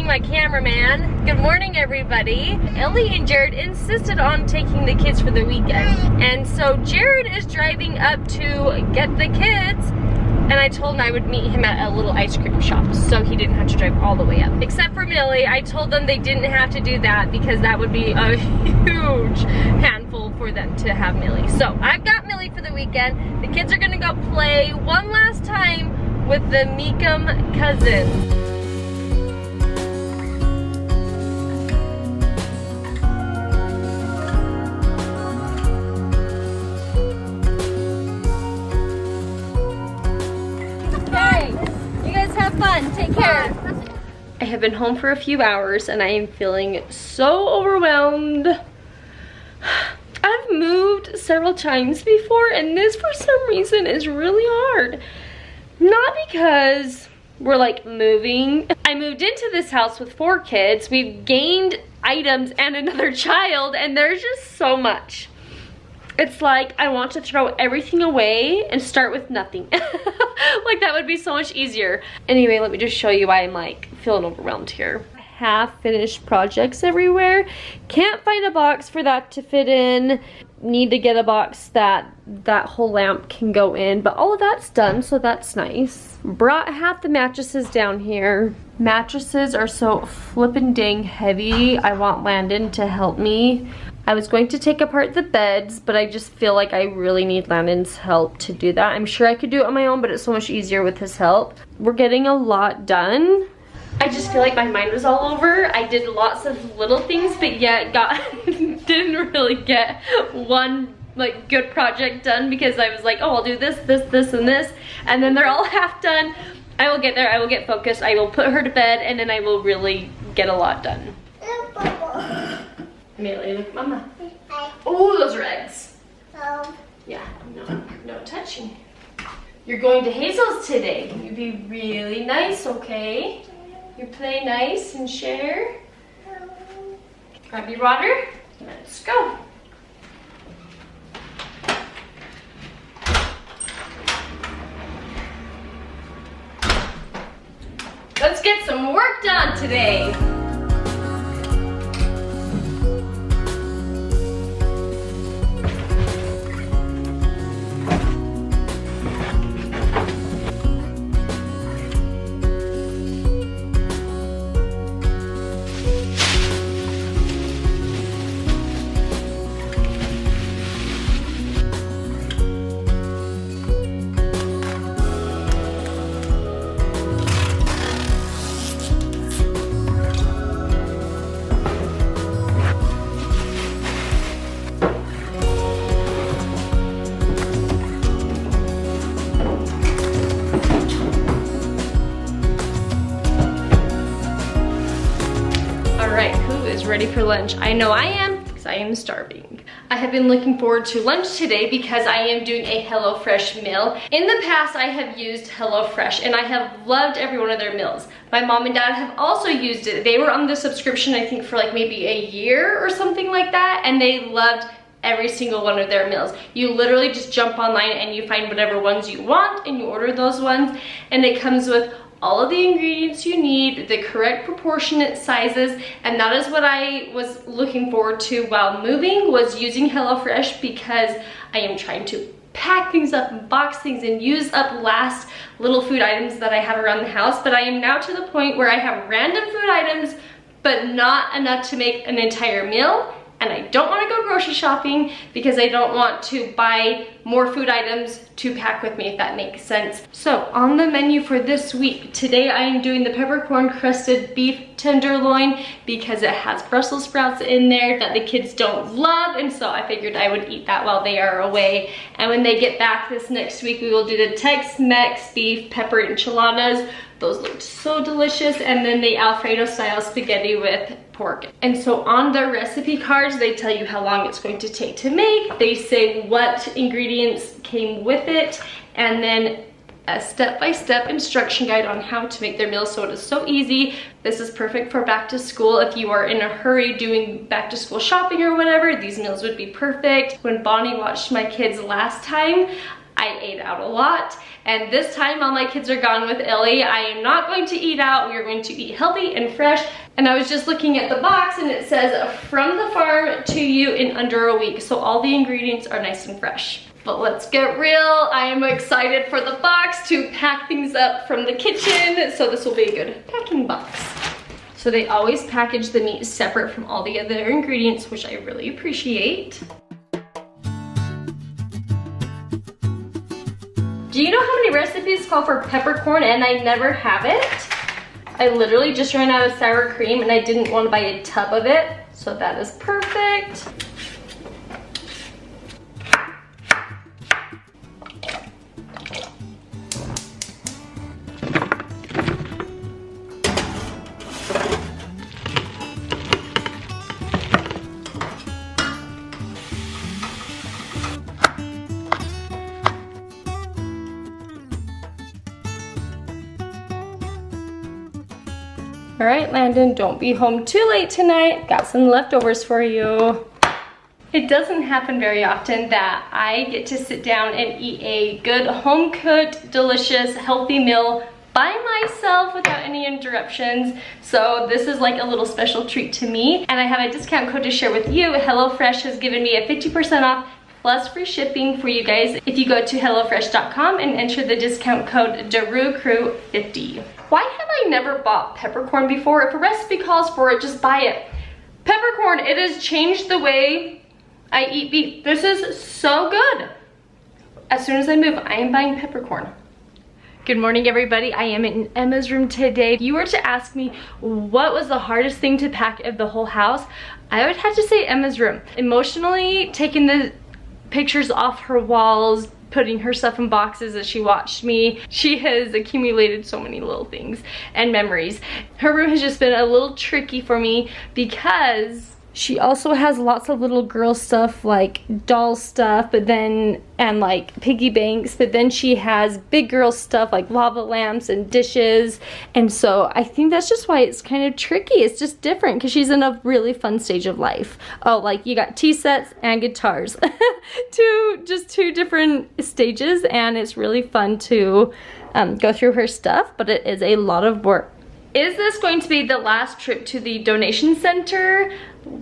my cameraman. Good morning, everybody. Ellie and Jared insisted on taking the kids for the weekend. And so Jared is driving up to get the kids. And I told him I would meet him at a little ice cream shop so he didn't have to drive all the way up. Except for Millie, I told them they didn't have to do that because that would be a huge handful for them to have Millie. So I've got Millie for the weekend. The kids are gonna go play one last time with the Meekum cousins. Fun. Take care. I have been home for a few hours and I am feeling so overwhelmed. I've moved several times before and this for some reason is really hard. Not because we're like moving. I moved into this house with 4 kids. We've gained items and another child and there's just so much. It's like I want to throw everything away and start with nothing. Like that would be so much easier. Anyway, let me just show you why I'm like feeling overwhelmed here. Half finished projects everywhere. Can't find a box for that to fit in. Need to get a box that whole lamp can go in, but all of that's done, so that's nice. Brought half the mattresses down here. Mattresses are so flippin' dang heavy. I want Landon to help me. I was going to take apart the beds, but I just feel like I really need Landon's help to do that. I'm sure I could do it on my own, but it's so much easier with his help. We're getting a lot done. I just feel like my mind was all over. I did lots of little things, but yet didn't really get one like good project done because I was like, oh, I'll do this, this, this, and this, and then they're all half done. I will get there, I will get focused, I will put her to bed, and then I will really get a lot done. Amelia, look, Mama. Oh, those are eggs. Yeah, no touching. You're going to Hazel's today. You be really nice, okay? You play nice and share. Grab your water. Let's go. Let's get some work done today. Ready for lunch. I know I am because I am starving. I have been looking forward to lunch today because I am doing a HelloFresh meal. In the past, I have used HelloFresh and I have loved every one of their meals. My mom and dad have also used it. They were on the subscription, I think, for like maybe a year or something like that, and they loved every single one of their meals. You literally just jump online and you find whatever ones you want and you order those ones, and it comes with all of the ingredients you need, the correct proportionate sizes, and that is what I was looking forward to while moving, was using HelloFresh, because I am trying to pack things up and box things and use up last little food items that I have around the house. But I am now to the point where I have random food items, but not enough to make an entire meal. And I don't want to go grocery shopping because I don't want to buy more food items to pack with me, if that makes sense. So on the menu for this week, today I am doing the peppercorn crusted beef tenderloin because it has Brussels sprouts in there that the kids don't love, and so I figured I would eat that while they are away. And when they get back this next week, we will do the Tex-Mex beef pepper enchiladas. Those looked so delicious. And then the Alfredo style spaghetti with pork. And so on the recipe cards, they tell you how long it's going to take to make. They say what ingredients came with it, and then a step-by-step instruction guide on how to make their meals, so it is so easy. This is perfect for back to school. If you are in a hurry doing back to school shopping or whatever, these meals would be perfect. When Bonnie watched my kids last time, I ate out a lot, and this time while my kids are gone with Ellie, I am not going to eat out. We are going to eat healthy and fresh. And I was just looking at the box and it says from the farm to you in under a week. So all the ingredients are nice and fresh. But let's get real. I am excited for the box to pack things up from the kitchen. So this will be a good packing box. So they always package the meat separate from all the other ingredients, which I really appreciate. Do you know how many recipes call for peppercorn and I never have it? I literally just ran out of sour cream and I didn't want to buy a tub of it, so that is perfect. All right, Landon, don't be home too late tonight. Got some leftovers for you. It doesn't happen very often that I get to sit down and eat a good home-cooked, delicious, healthy meal by myself without any interruptions. So this is like a little special treat to me. And I have a discount code to share with you. HelloFresh has given me a 50% off plus free shipping for you guys if you go to HelloFresh.com and enter the discount code DeruCrew50. Why have I never bought peppercorn before? If a recipe calls for it, just buy it. Peppercorn, it has changed the way I eat beef. This is so good. As soon as I move, I am buying peppercorn. Good morning, everybody. I am in Emma's room today. If you were to ask me what was the hardest thing to pack of the whole house, I would have to say Emma's room. Emotionally, taking the pictures off her walls, putting her stuff in boxes as she watched me. She has accumulated so many little things and memories. Her room has just been a little tricky for me because she also has lots of little girl stuff like doll stuff, but then, and like piggy banks, but then she has big girl stuff like lava lamps and dishes. And so I think that's just why it's kind of tricky. It's just different because she's in a really fun stage of life. Oh, like you got tea sets and guitars. Just two different stages, and it's really fun to go through her stuff, but it is a lot of work. Is this going to be the last trip to the donation center?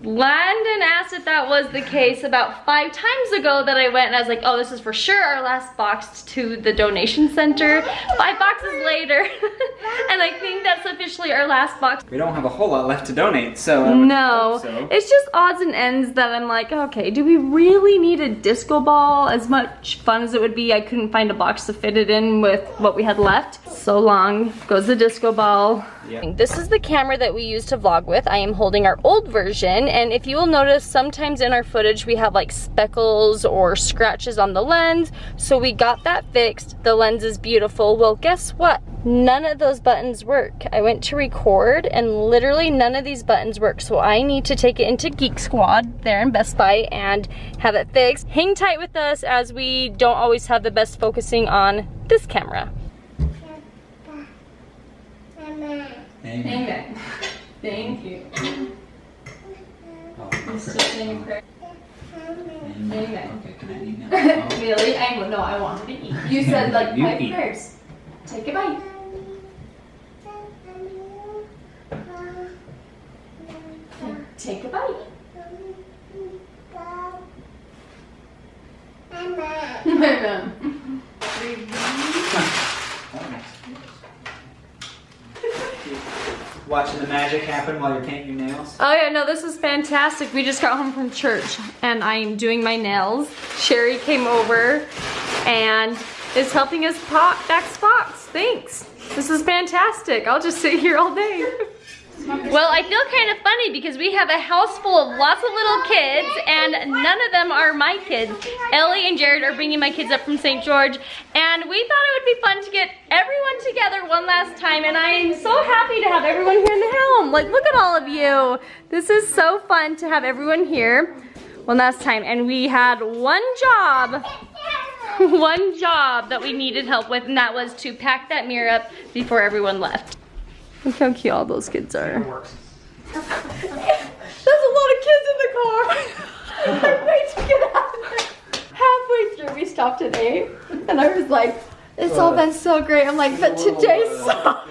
Landon asked if that was the case about 5 times ago that I went, and I was like, oh, this is for sure our last box to the donation center. 5 boxes later, and I think that's officially our last box. We don't have a whole lot left to donate, so no, so. It's just odds and ends that I'm like, okay, do we really need a disco ball? As much fun as it would be, I couldn't find a box to fit it in with what we had left. So long goes the disco ball. Yep. This is the camera that we use to vlog with. I am holding our old version, and if you will notice, sometimes in our footage we have like speckles or scratches on the lens, so we got that fixed. The lens is beautiful. Well, guess what? None of those buttons work. I went to record and literally none of these buttons work, so I need to take it into Geek Squad there in Best Buy and have it fixed. Hang tight with us as we don't always have the best focusing on this camera. Amen. Amen. Thank you. Oh, Just saying prayer. Amen. Okay, can I eat now? Oh. Really? I wanted to eat. You said like 5 eat. prayers. Take a bite. Take a bite. Amen. Watching the magic happen while you're painting your nails? Oh yeah, no, this is fantastic. We just got home from church and I'm doing my nails. Sherry came over and is helping us pop back spots. Thanks. This is fantastic. I'll just sit here all day. Well, I feel kind of funny because we have a house full of lots of little kids and none of them are my kids. Ellie and Jared are bringing my kids up from St. George, and we thought it would be fun to get everyone together one last time, and I am so happy to have everyone here in the helm. Like, look at all of you. This is so fun to have everyone here one last time, and we had one job that we needed help with, and that was to pack that mirror up before everyone left. Look how cute all those kids are. There's a lot of kids in the car. I can't wait to get out of there. Halfway through, we stopped today, and I was like, it's all been so great. I'm like, but today sucks.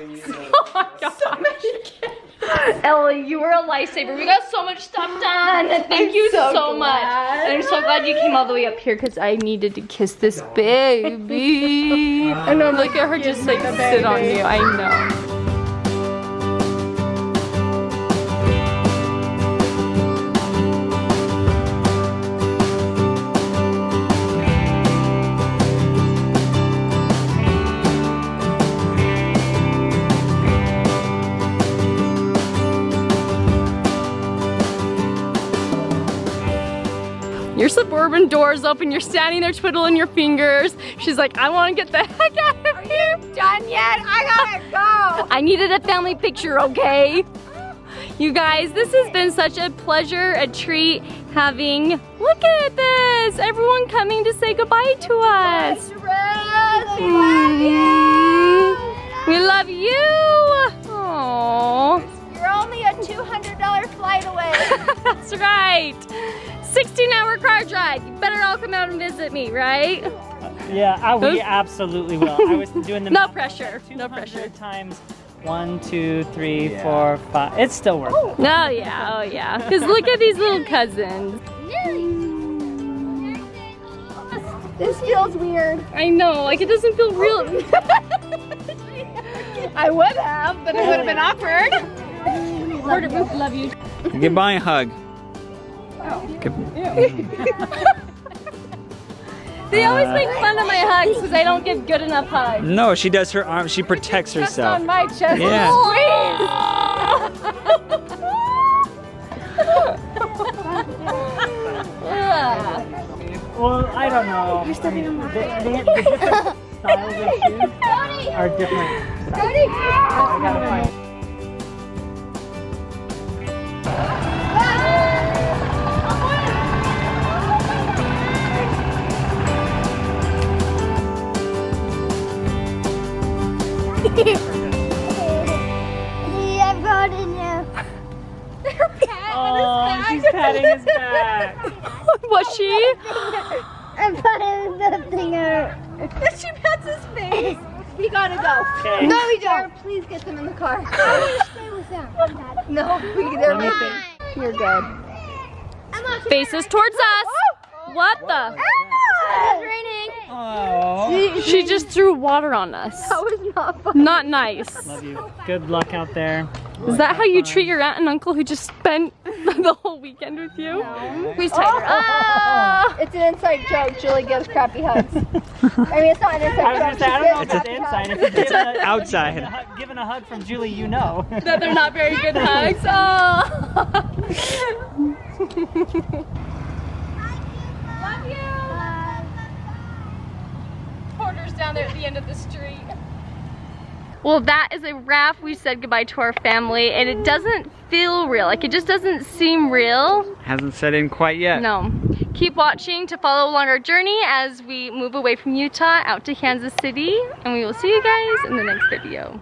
Oh my God. So many kids. Ellie, you were a lifesaver. We got so much stuff done. Thank you so much. And I'm so glad you came all the way up here because I needed to kiss this baby. And I'm look at her just like sit on you. I know. Your suburban door's open, you're standing there twiddling your fingers. She's like, I want to get the heck out of here. Are you done yet? I gotta go. I needed a family picture, okay? You guys, this has been such a pleasure, a treat having, look at this, everyone coming to say goodbye to us. We love you. We love you. Aww. You're only a $200 flight away. That's right. 16-hour car drive. You better all come out and visit me, right? Yeah, we absolutely will. I was doing the No math. pressure. No pressure. Times 1, 2, 3, 4, 5. It's still worth it. Oh yeah. Because look at these little cousins. This feels weird. I know, like it doesn't feel real. I would have, but it would have been awkward. Love you. Goodbye hug. They always make fun of my hugs because I don't give good enough hugs. No, she does her arm. She protects Just herself. on my chest. Yeah. Well, I don't know. You're stepping on my the different styles of shoes are different. I gotta find. I'm going in you. Oh, she's patting his back. Was she? I'm patting the finger. She pats his face. We gotta go. Okay. No, we don't. Please get them in the car. I want to stay with them. No, they're leaving. You're good. Faces towards us. What the? It's raining. Oh. She just threw water on us. That was not fun. Not nice. Love you. Good luck out there. Is that how you treat your aunt and uncle who just spent the whole weekend with you? No. Please tighten her. Ah! It's an inside joke. Julie gives crappy hugs. I mean, it's not an I inside was gonna joke. say, I don't know if She it's gives inside. crappy If you're giving a, Outside. Giving a hug from Julie, you know. That they're not very good hugs. Oh. Love you. Porter's down there at the end of the street. Well, that is a wrap. We said goodbye to our family, and it doesn't feel real. Like, it just doesn't seem real. Hasn't set in quite yet. No. Keep watching to follow along our journey as we move away from Utah out to Kansas City, and we will see you guys in the next video.